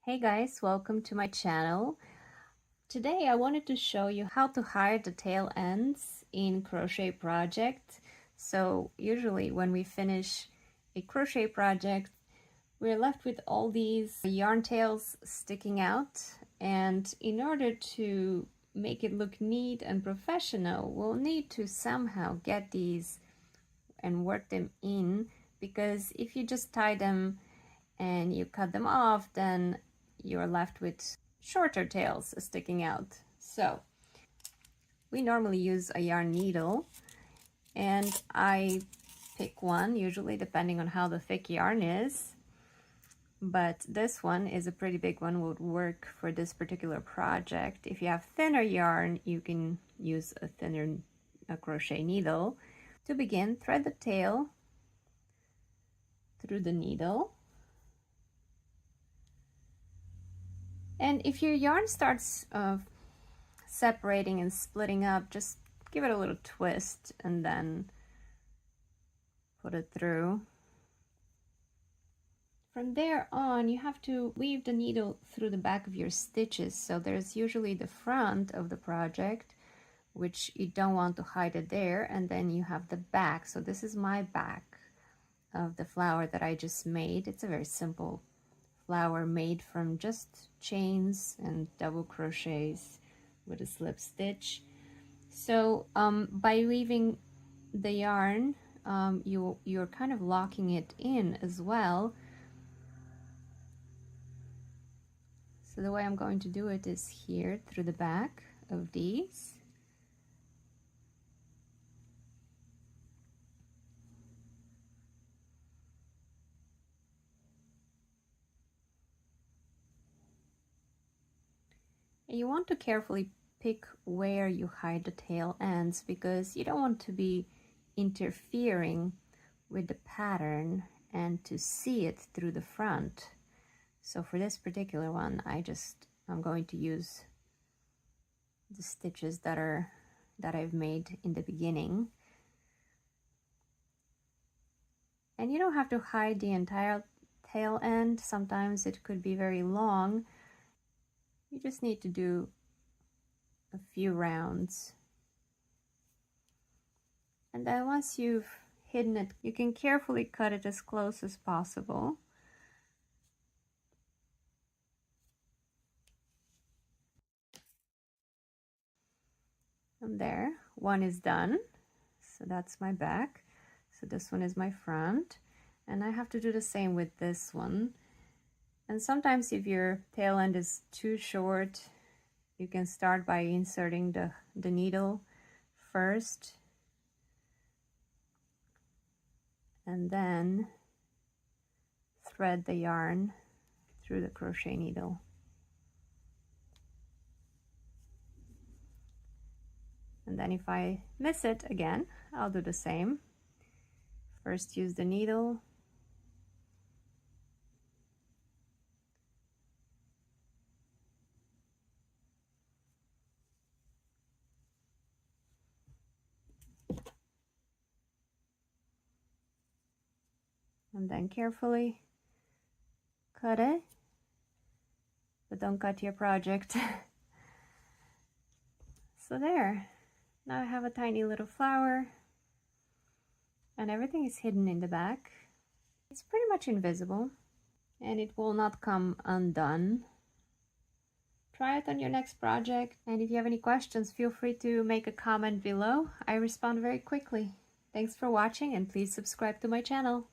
Hey guys, welcome to my channel. Today I wanted to show you how to hide the tail ends in crochet project. So usually when we finish a crochet project, we're left with all these yarn tails sticking out, and in order to make it look neat and professional, we'll need to somehow get these and work them in, because if you just tie them and you cut them off, then you're left with shorter tails sticking out. So we normally use a yarn needle, and I pick one, usually depending on how the thick yarn is. But this one is a pretty big one, would work for this particular project. If you have thinner yarn, you can use a thinner crochet needle. To begin, thread the tail through the needle. And if your yarn starts separating and splitting up, just give it a little twist and then put it through. From there on, you have to weave the needle through the back of your stitches. So there's usually the front of the project, which you don't want to hide it there, and then you have the back. So this is my back of the flower that I just made. It's a very simple flower made from just chains and double crochets with a slip stitch. So by weaving the yarn, you're kind of locking it in as well. So the way I'm going to do it is here through the back of these. And you want to carefully pick where you hide the tail ends, because you don't want to be interfering with the pattern and to see it through the front. So for this particular one, I'm going to use the stitches that I've made in the beginning. And you don't have to hide the entire tail end. Sometimes it could be very long. You just need to do a few rounds. And then once you've hidden it, you can carefully cut it as close as possible. And there, one is done. So that's my back. So this one is my front. And I have to do the same with this one. And sometimes if your tail end is too short, you can start by inserting the needle first, and then thread the yarn through the crochet needle. And then if I miss it again, I'll do the same. First use the needle, and then carefully cut it, but don't cut your project. So there, now I have a tiny little flower, and everything is hidden in the back. It's pretty much invisible, and it will not come undone. Try it on your next project, and if you have any questions, feel free to make a comment below. I respond very quickly. Thanks for watching, and please subscribe to my channel.